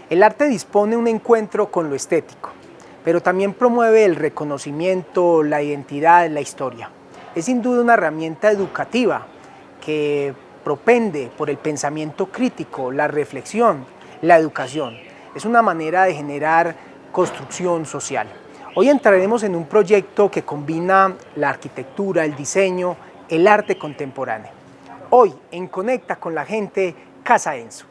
El arte dispone un encuentro con lo estético, pero también promueve el reconocimiento, la identidad, la historia. Es sin duda una herramienta educativa que propende por el pensamiento crítico, la reflexión, la educación. Es una manera de generar construcción social. Hoy entraremos en un proyecto que combina la arquitectura, el diseño, el arte contemporáneo. Hoy, en Conecta con la Gente, Casa Enzo.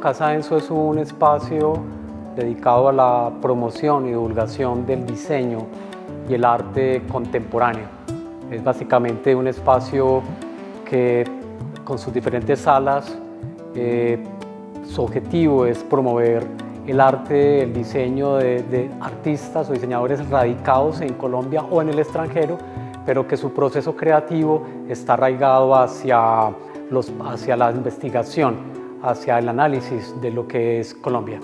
Casa Enzo es un espacio dedicado a la promoción y divulgación del diseño y el arte contemporáneo. Es básicamente un espacio que, con sus diferentes salas, su objetivo es promover el arte, el diseño de artistas o diseñadores radicados en Colombia o en el extranjero, pero que su proceso creativo está arraigado hacia la investigación, hacia el análisis de lo que es Colombia.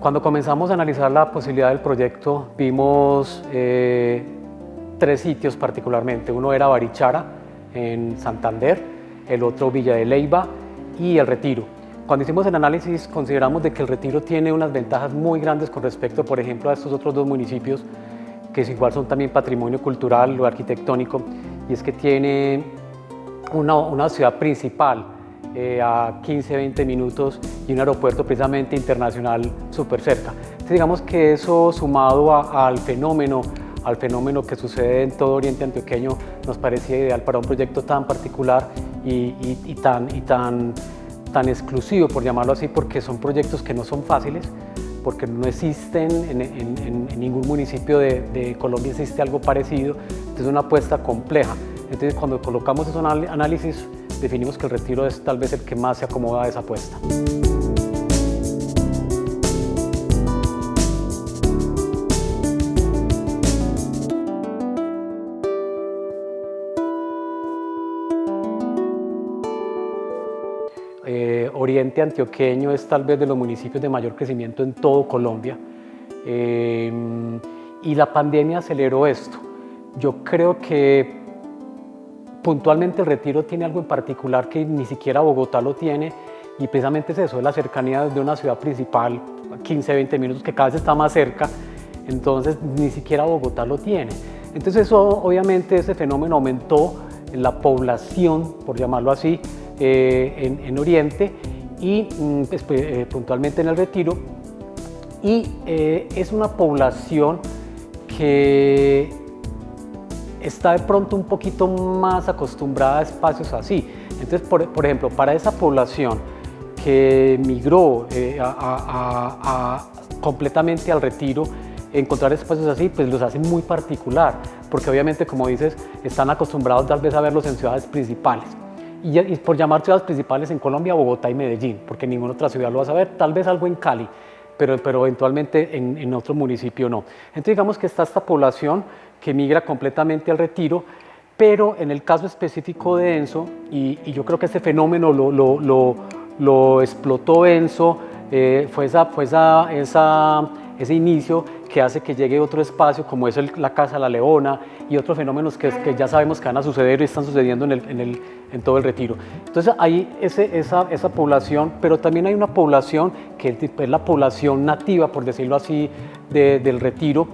Cuando comenzamos a analizar la posibilidad del proyecto, vimos tres sitios particularmente. Uno era Barichara, en Santander, el otro Villa de Leyva y El Retiro. Cuando hicimos el análisis, consideramos de que El Retiro tiene unas ventajas muy grandes con respecto, por ejemplo, a estos otros dos municipios, que igual son también patrimonio cultural o arquitectónico, y es que tiene una ciudad principal a 15-20 minutos y un aeropuerto precisamente internacional súper cerca. Entonces digamos que eso, sumado al fenómeno que sucede en todo Oriente Antioqueño, nos parecía ideal para un proyecto tan particular y tan exclusivo, por llamarlo así, porque son proyectos que no son fáciles, porque no existen en ningún municipio de Colombia existe algo parecido. Entonces es una apuesta compleja. Entonces cuando colocamos esos análisis, definimos que El Retiro es tal vez el que más se acomoda a esa apuesta. Oriente Antioqueño es tal vez de los municipios de mayor crecimiento en todo Colombia, y la pandemia aceleró esto. Yo creo que puntualmente El Retiro tiene algo en particular que ni siquiera Bogotá lo tiene, y precisamente es eso, la cercanía de una ciudad principal, 15-20 minutos, que cada vez está más cerca. Entonces ni siquiera Bogotá lo tiene. Entonces eso, obviamente, ese fenómeno aumentó en la población, por llamarlo así, en Oriente y puntualmente en El Retiro, y es una población que está de pronto un poquito más acostumbrada a espacios así. Entonces, por ejemplo, para esa población que migró completamente al Retiro, encontrar espacios así pues los hace muy particular, porque obviamente, como dices, están acostumbrados tal vez a verlos en ciudades principales. Y por llamar ciudades principales en Colombia, Bogotá y Medellín, porque en ninguna otra ciudad lo vas a ver, tal vez algo en Cali, pero eventualmente en otro municipio no. Entonces digamos que está esta población que migra completamente al Retiro, pero en el caso específico de Enzo, y yo creo que este fenómeno lo explotó Enzo, fue ese inicio que hace que llegue otro espacio como es la Casa La Leona y otros fenómenos que ya sabemos que van a suceder y están sucediendo en todo el Retiro. Entonces hay esa población, pero también hay una población que es la población nativa, por decirlo así, del Retiro,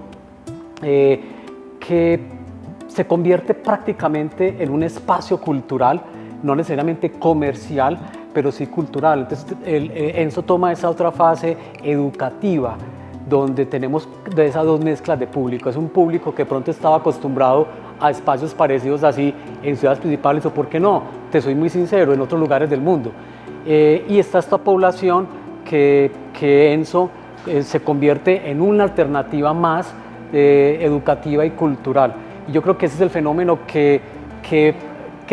que se convierte prácticamente en un espacio cultural, no necesariamente comercial, pero sí cultural. Entonces Enzo toma esa otra fase educativa donde tenemos de esas dos mezclas de público. Es un público que pronto estaba acostumbrado a espacios parecidos así en ciudades principales o, ¿por qué no?, te soy muy sincero, en otros lugares del mundo. Y está esta población que ENSO se convierte en una alternativa más educativa y cultural. Y yo creo que ese es el fenómeno que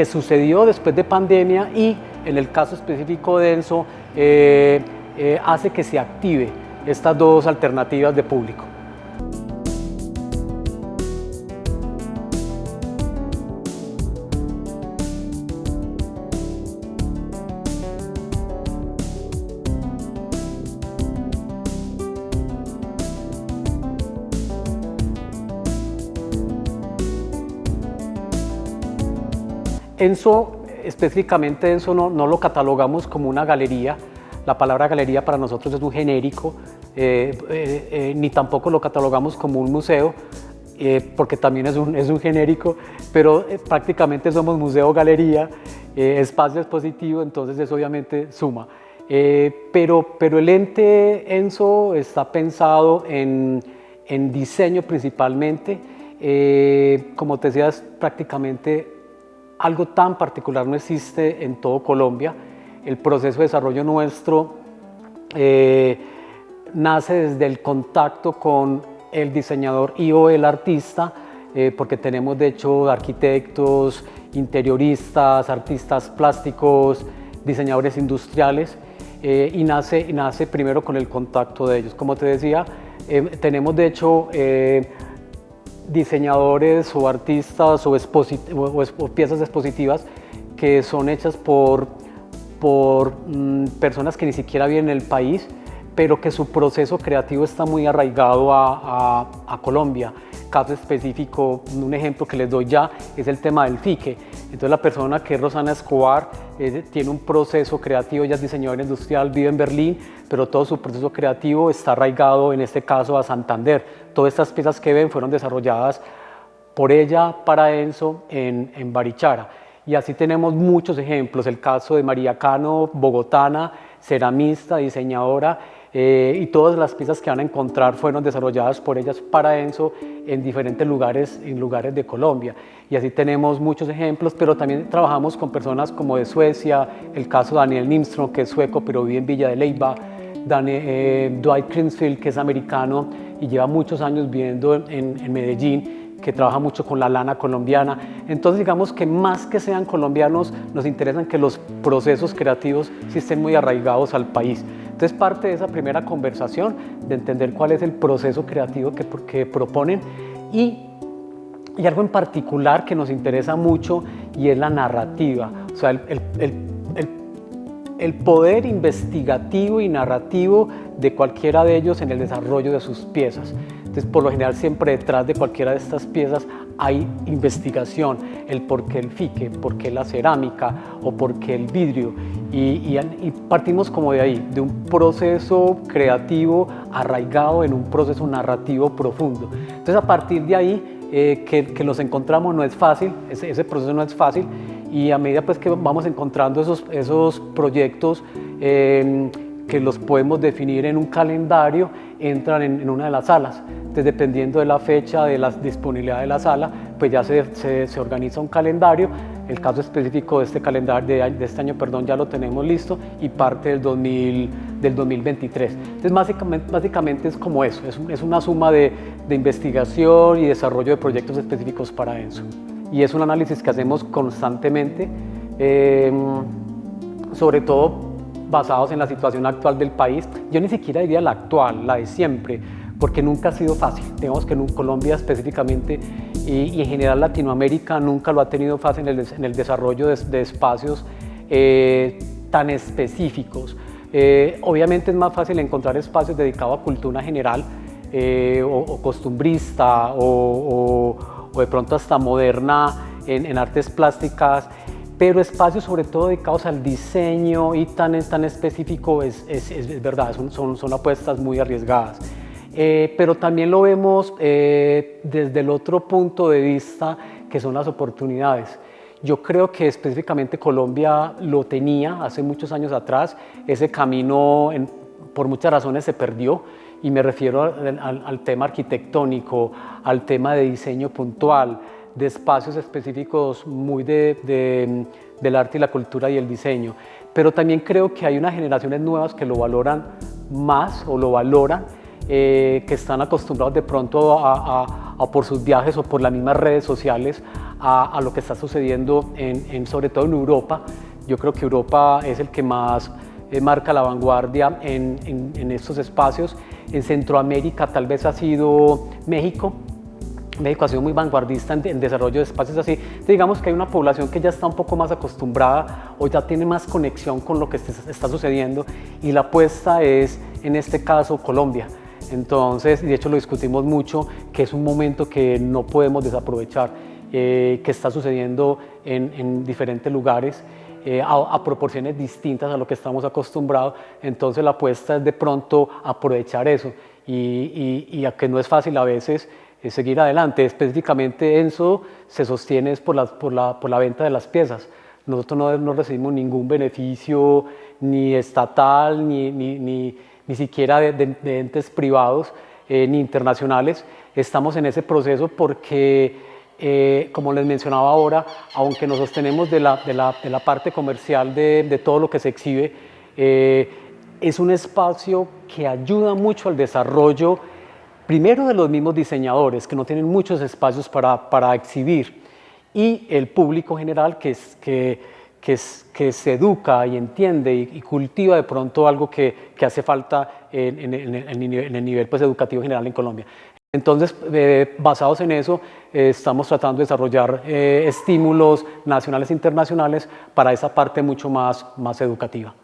sucedió después de pandemia y en el caso específico de ENSO hace que se active estas dos alternativas de público. ENSO, específicamente ENSO, no lo catalogamos como una galería. La palabra galería para nosotros es un genérico, ni tampoco lo catalogamos como un museo, porque también es un genérico, pero prácticamente somos museo-galería, espacio expositivo, entonces eso obviamente suma. Pero el ente ENSO está pensado en diseño principalmente. Como te decía, es prácticamente algo tan particular no existe en todo Colombia. El proceso de desarrollo nuestro nace desde el contacto con el diseñador y/o el artista, porque tenemos de hecho arquitectos, interioristas, artistas plásticos, diseñadores industriales, y nace primero con el contacto de ellos. Como te decía, tenemos de hecho diseñadores o artistas o piezas expositivas que son hechas por personas que ni siquiera viven en el país, pero que su proceso creativo está muy arraigado a Colombia. Caso específico, un ejemplo que les doy ya, es el tema del fique. Entonces la persona que es Rosana Escobar tiene un proceso creativo, ella es diseñadora industrial, vive en Berlín, pero todo su proceso creativo está arraigado en este caso a Santander. Todas estas piezas que ven fueron desarrolladas por ella para ENSO en Barichara. Y así tenemos muchos ejemplos, el caso de María Cano, bogotana, ceramista, diseñadora, y todas las piezas que van a encontrar fueron desarrolladas por ellas para ENSO en diferentes lugares de Colombia. Y así tenemos muchos ejemplos, pero también trabajamos con personas como de Suecia, el caso de Daniel Nimström, que es sueco pero vive en Villa de Leyva, Dwight Crisfield, que es americano y lleva muchos años viviendo en Medellín, que trabaja mucho con la lana colombiana. Entonces digamos que más que sean colombianos, nos interesan que los procesos creativos sí estén muy arraigados al país. Entonces parte de esa primera conversación, de entender cuál es el proceso creativo que proponen y algo en particular que nos interesa mucho y es la narrativa, o sea, el poder investigativo y narrativo de cualquiera de ellos en el desarrollo de sus piezas. Entonces, por lo general, siempre detrás de cualquiera de estas piezas hay investigación, el por qué el fique, por qué la cerámica o por qué el vidrio. Y partimos como de ahí, de un proceso creativo arraigado en un proceso narrativo profundo. Entonces, a partir de ahí, que los encontramos no es fácil, ese proceso no es fácil, y a medida pues, que vamos encontrando esos proyectos que los podemos definir en un calendario, entran en una de las salas. Entonces, dependiendo de la fecha, de la disponibilidad de la sala, pues ya se organiza un calendario. El caso específico de este calendario, de este año, perdón, ya lo tenemos listo y parte del 2023. Entonces, básicamente es como eso, es una suma de investigación y desarrollo de proyectos específicos para ENSO. Y es un análisis que hacemos constantemente, sobre todo basados en la situación actual del país. Yo ni siquiera diría la actual, la de siempre, porque nunca ha sido fácil. Digamos que en Colombia específicamente y en general Latinoamérica nunca lo ha tenido fácil en el desarrollo de espacios tan específicos. Obviamente es más fácil encontrar espacios dedicados a cultura general o costumbrista o de pronto hasta moderna en artes plásticas, pero espacios sobre todo dedicados al diseño y tan específico es verdad, son apuestas muy arriesgadas. Pero también lo vemos desde el otro punto de vista, que son las oportunidades. Yo creo que específicamente Colombia lo tenía hace muchos años atrás, ese camino por muchas razones se perdió y me refiero al tema arquitectónico, al tema de diseño puntual, de espacios específicos muy del arte y la cultura y el diseño. Pero también creo que hay unas generaciones nuevas que lo valoran más o lo valoran, que están acostumbrados de pronto por sus viajes o por las mismas redes sociales a lo que está sucediendo sobre todo en Europa. Yo creo que Europa es el que más marca la vanguardia en estos espacios. En Centroamérica tal vez ha sido México. México ha sido muy vanguardista en desarrollo de espacios así. Digamos que hay una población que ya está un poco más acostumbrada o ya tiene más conexión con lo que está sucediendo, y la apuesta es, en este caso, Colombia. Entonces, de hecho lo discutimos mucho, que es un momento que no podemos desaprovechar, que está sucediendo en diferentes lugares, a proporciones distintas a lo que estamos acostumbrados. Entonces la apuesta es de pronto aprovechar eso, y a que no es fácil a veces seguir adelante. Específicamente Enso se sostiene por la venta de las piezas. Nosotros no recibimos ningún beneficio ni estatal, ni siquiera de entes privados ni internacionales. Estamos en ese proceso porque, como les mencionaba ahora, aunque nos sostenemos de la parte comercial de todo lo que se exhibe, es un espacio que ayuda mucho al desarrollo, primero de los mismos diseñadores, que no tienen muchos espacios para exhibir, y el público general que se educa y entiende y cultiva de pronto algo que hace falta en el nivel pues, educativo general en Colombia. Entonces, basados en eso, estamos tratando de desarrollar estímulos nacionales e internacionales para esa parte mucho más educativa.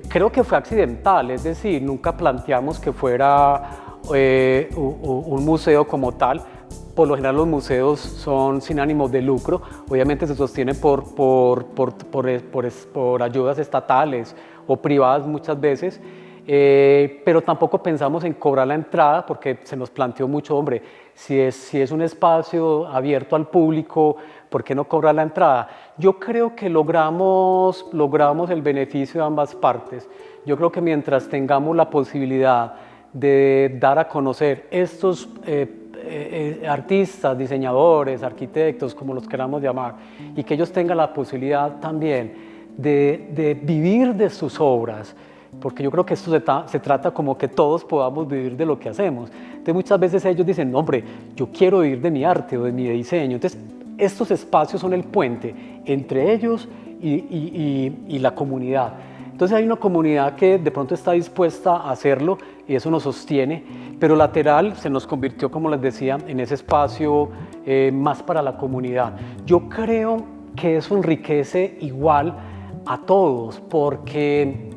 Creo que fue accidental, es decir, nunca planteamos que fuera un museo como tal. Por lo general los museos son sin ánimos de lucro, obviamente se sostienen por ayudas estatales o privadas muchas veces, pero tampoco pensamos en cobrar la entrada, porque se nos planteó mucho, hombre, si es un espacio abierto al público, ¿por qué no cobrar la entrada? Yo creo que logramos el beneficio de ambas partes. Yo creo que mientras tengamos la posibilidad de dar a conocer estos artistas, diseñadores, arquitectos, como los queramos llamar, y que ellos tengan la posibilidad también de vivir de sus obras, porque yo creo que esto se trata como que todos podamos vivir de lo que hacemos. Entonces muchas veces ellos dicen, no, hombre, yo quiero vivir de mi arte o de mi diseño. Entonces estos espacios son el puente entre ellos y la comunidad. Entonces hay una comunidad que de pronto está dispuesta a hacerlo y eso nos sostiene, pero Lateral se nos convirtió, como les decía, en ese espacio más para la comunidad. Yo creo que eso enriquece igual a todos, porque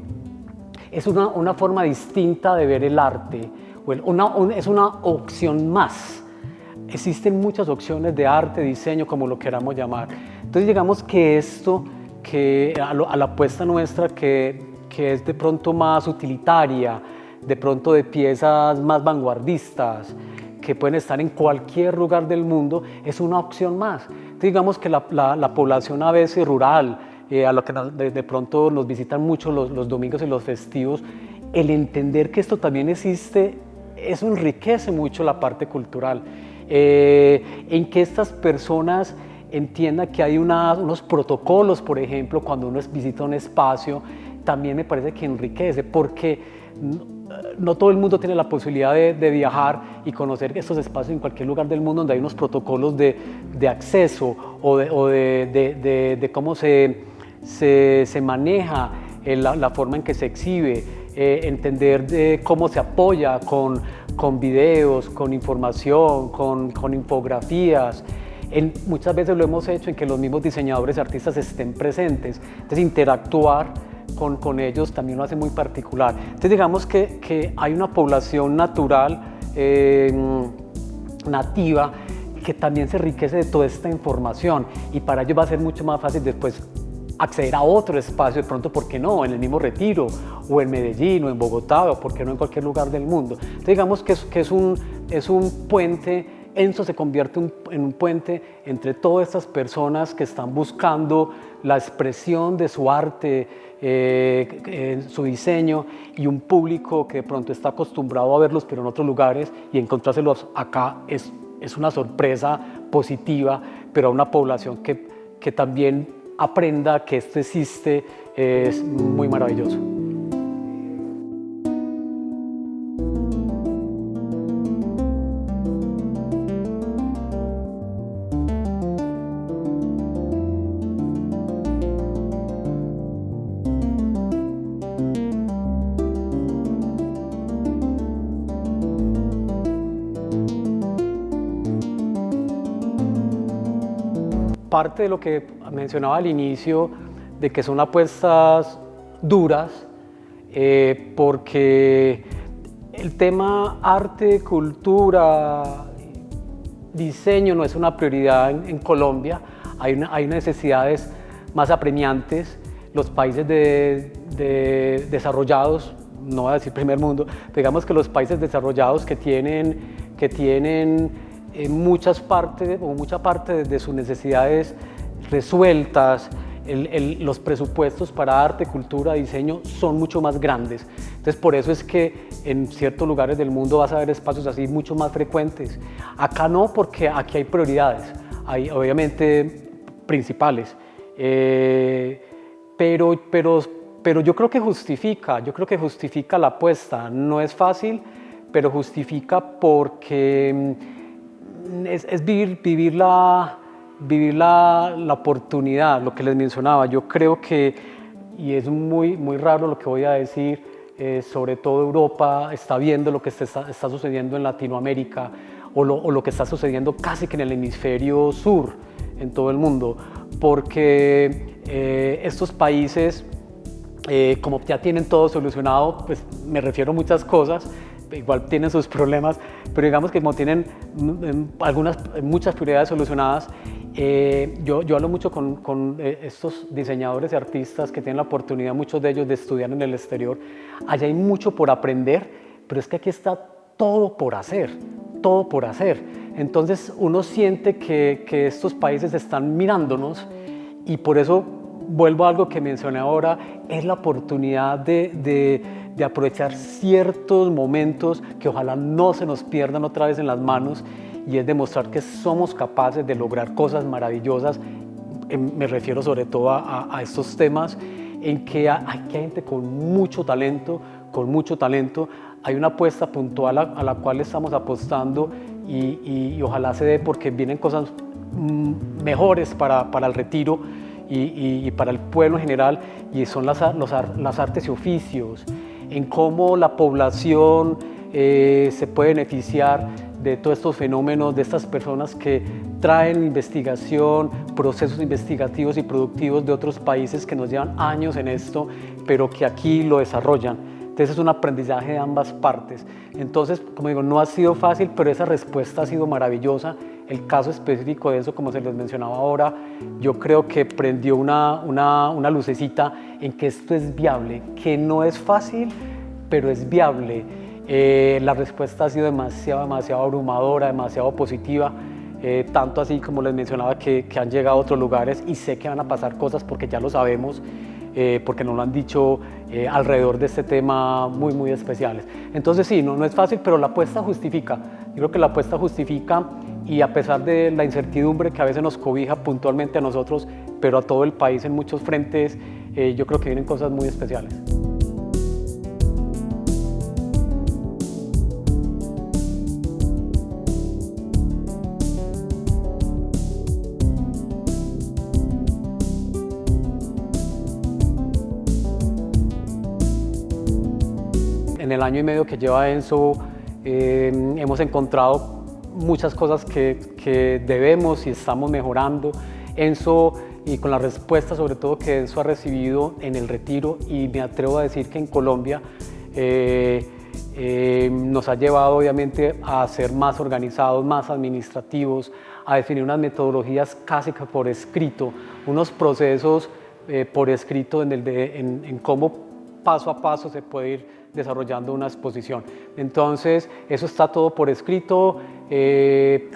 es una forma distinta de ver el arte, es una opción más. Existen muchas opciones de arte, diseño, como lo queramos llamar. Entonces digamos que esto, a la apuesta nuestra, que es de pronto más utilitaria, de pronto de piezas más vanguardistas, que pueden estar en cualquier lugar del mundo, es una opción más. Entonces digamos que la población a veces rural, a lo que de pronto nos visitan mucho los domingos y los festivos, el entender que esto también existe, eso enriquece mucho la parte cultural. En que estas personas entiendan que hay unos protocolos, por ejemplo, cuando uno visita un espacio, también me parece que enriquece, porque no todo el mundo tiene la posibilidad de viajar y conocer estos espacios en cualquier lugar del mundo, donde hay unos protocolos de acceso o de cómo se maneja la forma en que se exhibe, entender de cómo se apoya con videos, con información, con infografías. Muchas veces lo hemos hecho en que los mismos diseñadores y artistas estén presentes. Entonces interactuar con ellos también lo hace muy particular. Entonces digamos que hay una población natural, nativa, que también se enriquece de toda esta información, y para ellos va a ser mucho más fácil después acceder a otro espacio, de pronto, ¿por qué no? En el mismo Retiro, o en Medellín, o en Bogotá, o por qué no en cualquier lugar del mundo. Entonces, digamos que es un puente. ENSO se convierte en un puente entre todas estas personas que están buscando la expresión de su arte, su diseño, y un público que de pronto está acostumbrado a verlos pero en otros lugares, y encontrárselos acá es una sorpresa positiva, pero a una población que también aprenda que esto existe es muy maravilloso. Parte de lo que mencionaba al inicio, de que son apuestas duras, porque el tema arte, cultura, diseño no es una prioridad en Colombia. Hay necesidades más apremiantes. Los países desarrollados, no voy a decir primer mundo, digamos que los países desarrollados que tienen mucha parte de sus necesidades resueltas, los presupuestos para arte, cultura, diseño son mucho más grandes. Entonces, por eso es que en ciertos lugares del mundo vas a ver espacios así mucho más frecuentes. Acá no, porque aquí hay prioridades, hay obviamente principales, pero yo creo que justifica la apuesta. No es fácil, pero justifica porque es vivir la oportunidad, lo que les mencionaba. Yo creo que, y es muy raro lo que voy a decir, sobre todo Europa está viendo lo que está sucediendo en Latinoamérica, o lo que está sucediendo casi que en el hemisferio sur, en todo el mundo, porque estos países, como ya tienen todo solucionado, pues me refiero a muchas cosas, igual tienen sus problemas, pero digamos que como tienen muchas prioridades solucionadas, yo hablo mucho con estos diseñadores y artistas que tienen la oportunidad, muchos de ellos, de estudiar en el exterior. Allá hay mucho por aprender, pero es que aquí está todo por hacer, todo por hacer. Entonces uno siente que estos países están mirándonos, y por eso vuelvo a algo que mencioné ahora, es la oportunidad de aprovechar ciertos momentos que ojalá no se nos pierdan otra vez en las manos, y es demostrar que somos capaces de lograr cosas maravillosas. Me refiero sobre todo a estos temas en que hay gente con mucho talento, hay una apuesta puntual a la cual estamos apostando, y ojalá se dé, porque vienen cosas mejores para el Retiro y para el pueblo en general, y son las artes y oficios, en cómo la población se puede beneficiar de todos estos fenómenos, de estas personas que traen investigación, procesos investigativos y productivos de otros países que nos llevan años en esto, pero que aquí lo desarrollan. Entonces es un aprendizaje de ambas partes. Entonces, como digo, no ha sido fácil, pero esa respuesta ha sido maravillosa. El caso específico de eso, como se les mencionaba ahora, yo creo que prendió una lucecita en que esto es viable, que no es fácil, pero es viable. La respuesta ha sido demasiado abrumadora, demasiado positiva, tanto así, como les mencionaba, que han llegado a otros lugares, y sé que van a pasar cosas porque ya lo sabemos, porque nos lo han dicho alrededor de este tema muy especiales. Entonces sí, no es fácil, pero la apuesta justifica. Yo creo que la apuesta justifica, y a pesar de la incertidumbre que a veces nos cobija puntualmente a nosotros, pero a todo el país en muchos frentes, yo creo que vienen cosas muy especiales. En el año y medio que lleva ENSO, hemos encontrado muchas cosas que debemos y estamos mejorando. ENSO, y con la respuesta sobre todo que ENSO ha recibido en el Retiro, y me atrevo a decir que en Colombia, nos ha llevado obviamente a ser más organizados, más administrativos, a definir unas metodologías casi que por escrito, unos procesos por escrito en cómo paso a paso se puede ir desarrollando una exposición. Entonces, eso está todo por escrito.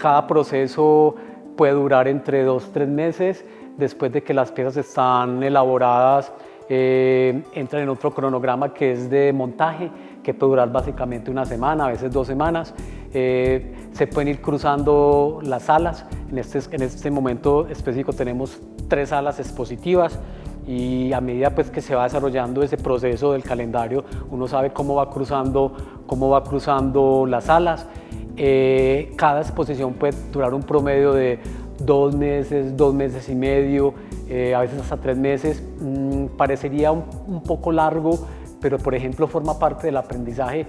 Cada proceso puede durar entre 2-3 meses. Después de que las piezas están elaboradas, entran en otro cronograma que es de montaje, que puede durar básicamente una semana, a veces 2 semanas. Se pueden ir cruzando las salas. En este momento específico tenemos 3 salas expositivas, y a medida pues que se va desarrollando ese proceso del calendario, uno sabe cómo va cruzando las salas. Cada exposición puede durar un promedio de 2 meses, 2 meses y medio, a veces hasta 3 meses. Parecería un poco largo, pero por ejemplo forma parte del aprendizaje,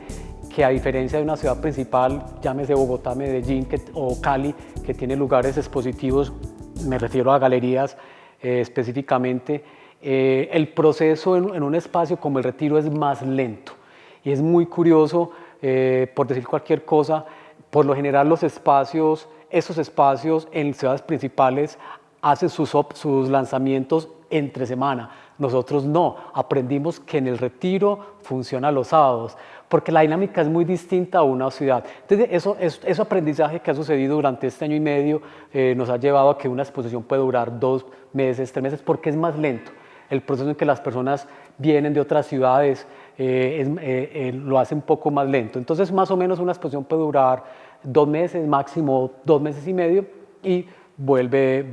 que a diferencia de una ciudad principal, llámese Bogotá, Medellín o Cali, que tiene lugares expositivos, me refiero a galerías específicamente, el proceso en un espacio como el Retiro es más lento, y es muy curioso, por decir cualquier cosa. Por lo general esos espacios en ciudades principales hacen sus lanzamientos entre semana. Nosotros no, aprendimos que en el Retiro funciona los sábados, porque la dinámica es muy distinta a una ciudad. Entonces, ese aprendizaje que ha sucedido durante este año y medio nos ha llevado a que una exposición puede durar 2 meses, 3 meses, porque es más lento. El proceso en que las personas vienen de otras ciudades lo hace un poco más lento. Entonces, más o menos una exposición puede durar 2 meses, máximo 2 meses y medio, y vuelve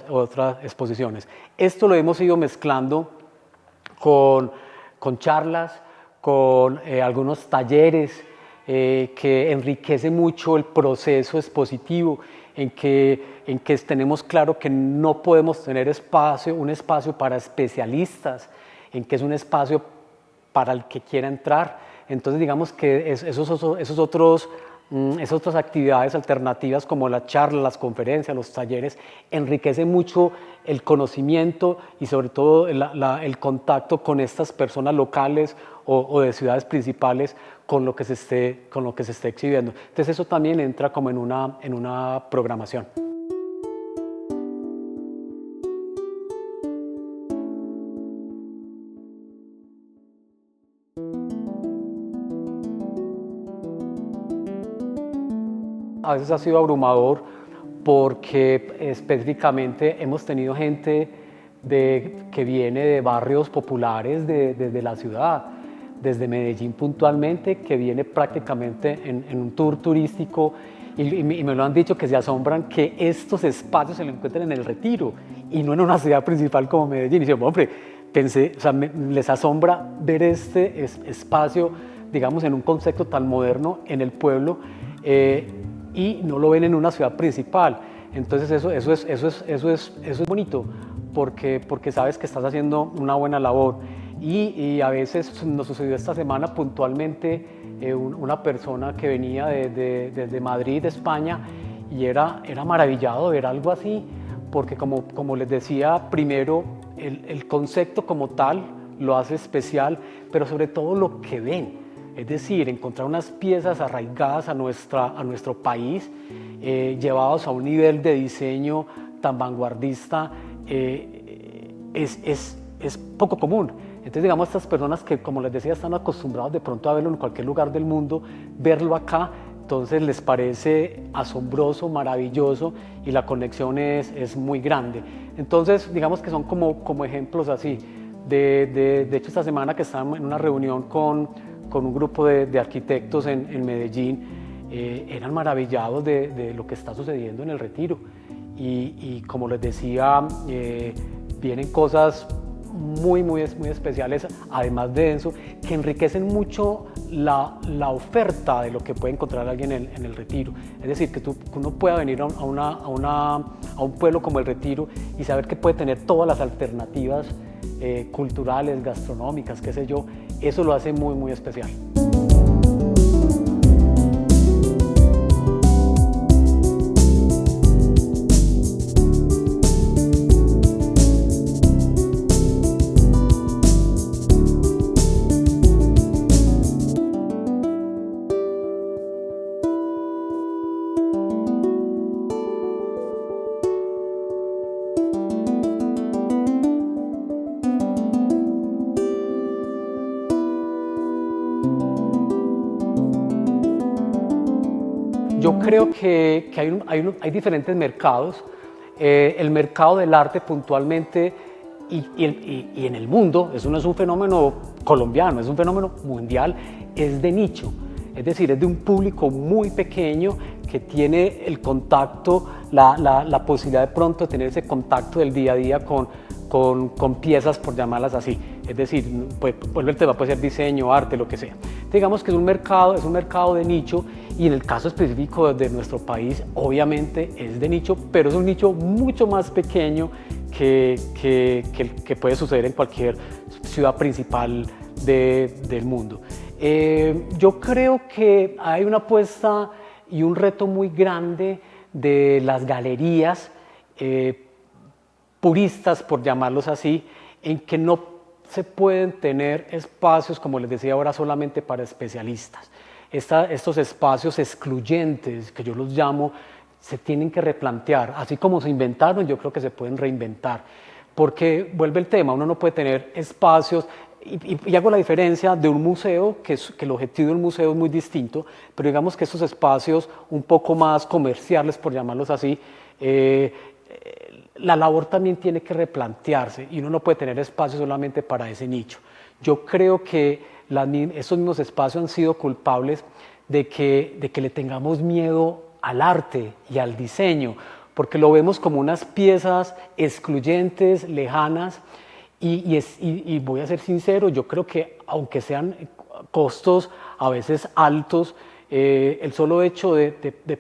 otras exposiciones. Esto lo hemos ido mezclando con charlas, con algunos talleres que enriquecen mucho el proceso expositivo, en que tenemos claro que no podemos tener un espacio para especialistas, en que es un espacio para el que quiera entrar. Entonces, digamos que esas otras actividades alternativas, como las charlas, las conferencias, los talleres, enriquecen mucho el conocimiento y sobre todo el contacto con estas personas locales o de ciudades principales con lo que se esté exhibiendo. Entonces, eso también entra como en una programación. A veces ha sido abrumador, porque específicamente hemos tenido gente que viene de barrios populares de la ciudad, desde Medellín puntualmente, que viene prácticamente en un tour turístico, y me lo han dicho, que se asombran que estos espacios se lo encuentren en el Retiro y no en una ciudad principal como Medellín. Y dicen, hombre, pensé, o sea, les asombra ver este espacio, digamos, en un concepto tan moderno en el pueblo, y no lo ven en una ciudad principal. Entonces eso es bonito, porque sabes que estás haciendo una buena labor. Y a veces nos sucedió esta semana puntualmente una persona que venía desde Madrid, España, y era maravillado de ver algo así, porque como les decía, primero el concepto como tal lo hace especial, pero sobre todo lo que ven. Es decir, encontrar unas piezas arraigadas a nuestro país, llevados a un nivel de diseño tan vanguardista, es poco común. Entonces, digamos, estas personas que, como les decía, están acostumbrados de pronto a verlo en cualquier lugar del mundo, verlo acá, entonces les parece asombroso, maravilloso, y la conexión es muy grande. Entonces, digamos que son como ejemplos así. De hecho, esta semana que estábamos en una reunión con un grupo de arquitectos en Medellín, eran maravillados de lo que está sucediendo en el Retiro. Y como les decía, vienen cosas muy especiales, además de eso, que enriquecen mucho la oferta de lo que puede encontrar alguien en el Retiro. Es decir, que uno pueda venir a un pueblo como el Retiro y saber que puede tener todas las alternativas culturales, gastronómicas, qué sé yo. Eso lo hace muy especial. Yo creo que hay diferentes mercados. El mercado del arte puntualmente y en el mundo, eso no es un fenómeno colombiano, es un fenómeno mundial, es de nicho. Es decir, es de un público muy pequeño que tiene el contacto, la posibilidad de pronto de tener ese contacto del día a día con piezas, por llamarlas así. Es decir, pues, vuelve el tema, puede ser diseño, arte, lo que sea. Digamos que es un mercado de nicho, y en el caso específico de nuestro país, obviamente es de nicho, pero es un nicho mucho más pequeño que puede suceder en cualquier ciudad principal del mundo. Yo creo que hay una apuesta y un reto muy grande de las galerías puristas, por llamarlos así, en que no se pueden tener espacios, como les decía ahora, solamente para especialistas. Estos espacios excluyentes, que yo los llamo, se tienen que replantear. Así como se inventaron, yo creo que se pueden reinventar. Porque vuelve el tema, uno no puede tener espacios, y hago la diferencia de un museo, que el objetivo del museo es muy distinto, pero digamos que estos espacios un poco más comerciales, por llamarlos así, la labor también tiene que replantearse, y uno no puede tener espacio solamente para ese nicho. Yo creo que estos mismos espacios han sido culpables de que le tengamos miedo al arte y al diseño, porque lo vemos como unas piezas excluyentes, lejanas, y voy a ser sincero, yo creo que aunque sean costos a veces altos, el solo hecho de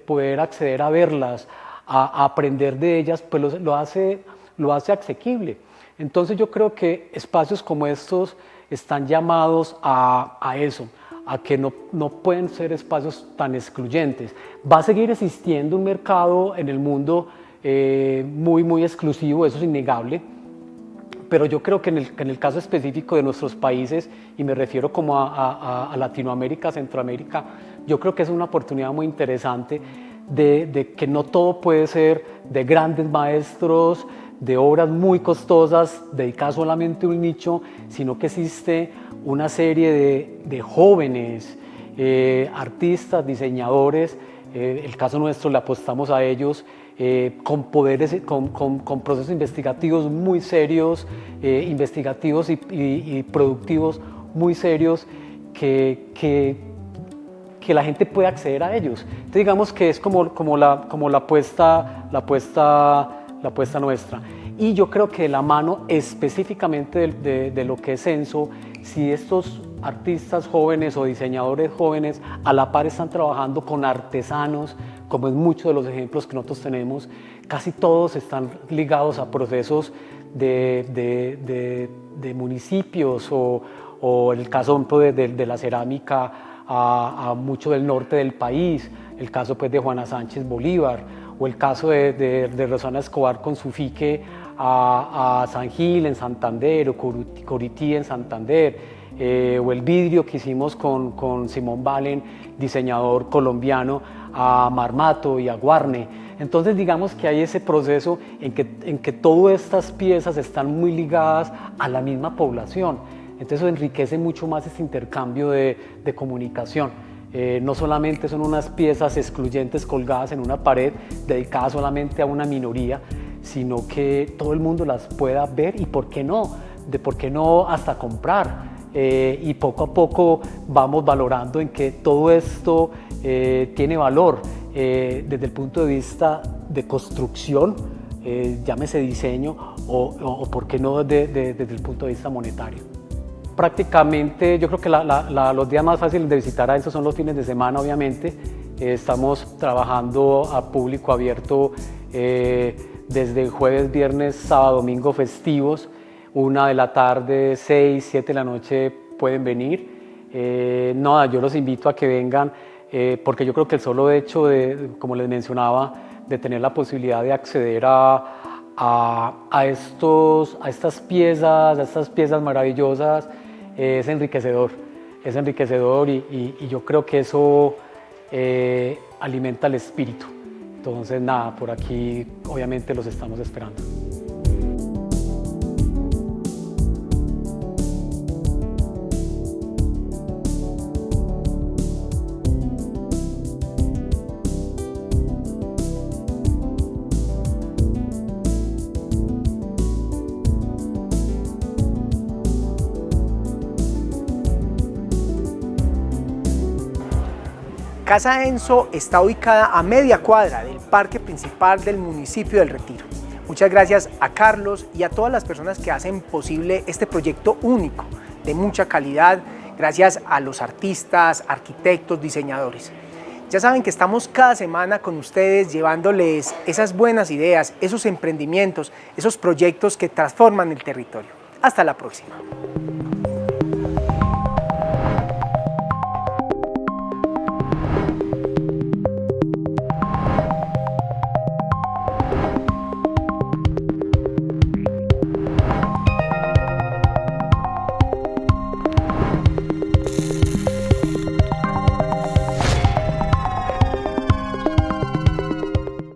poder acceder a verlas, a aprender de ellas, pues lo hace asequible. Entonces yo creo que espacios como estos están llamados a eso, a que no pueden ser espacios tan excluyentes. Va a seguir existiendo un mercado en el mundo muy exclusivo, eso es innegable, pero yo creo que en el caso específico de nuestros países, y me refiero como a Latinoamérica, Centroamérica, yo creo que es una oportunidad muy interesante de que no todo puede ser de grandes maestros, de obras muy costosas, dedicadas solamente a un nicho, sino que existe una serie de jóvenes artistas, diseñadores, el caso nuestro le apostamos a ellos, con procesos investigativos muy serios, investigativos y productivos muy serios, que la gente puede acceder a ellos. Entonces digamos que es como la apuesta nuestra. Y yo creo que de la mano específicamente de lo que es Censo, si estos artistas jóvenes o diseñadores jóvenes a la par están trabajando con artesanos, como es muchos de los ejemplos que nosotros tenemos, casi todos están ligados a procesos de municipios, o el caso de la cerámica a mucho del norte del país, el caso pues de Juana Sánchez Bolívar, o el caso de Rosana Escobar con su fique a San Gil en Santander, o Corití en Santander, o el vidrio que hicimos con Simón Valen, diseñador colombiano, a Marmato y a Guarne. Entonces digamos que hay ese proceso en que todas estas piezas están muy ligadas a la misma población. Entonces eso enriquece mucho más este intercambio de comunicación. No solamente son unas piezas excluyentes colgadas en una pared dedicadas solamente a una minoría, sino que todo el mundo las pueda ver, y por qué no hasta comprar. Y poco a poco vamos valorando en que todo esto tiene valor desde el punto de vista de construcción, llámese diseño, o por qué no desde el punto de vista monetario. Prácticamente yo creo que los días más fáciles de visitar a estos son los fines de semana, obviamente. Estamos trabajando a público abierto desde jueves, viernes, sábado, domingo festivos, 1 de la tarde, 6, 7 de la noche pueden venir. Yo los invito a que vengan, porque yo creo que el solo hecho como les mencionaba, de tener la posibilidad de acceder a estas piezas maravillosas, es enriquecedor, y yo creo que eso alimenta el espíritu. Entonces nada, por aquí obviamente los estamos esperando. Casa Enso está ubicada a media cuadra del parque principal del municipio del Retiro. Muchas gracias a Carlos y a todas las personas que hacen posible este proyecto único, de mucha calidad, gracias a los artistas, arquitectos, diseñadores. Ya saben que estamos cada semana con ustedes llevándoles esas buenas ideas, esos emprendimientos, esos proyectos que transforman el territorio. Hasta la próxima.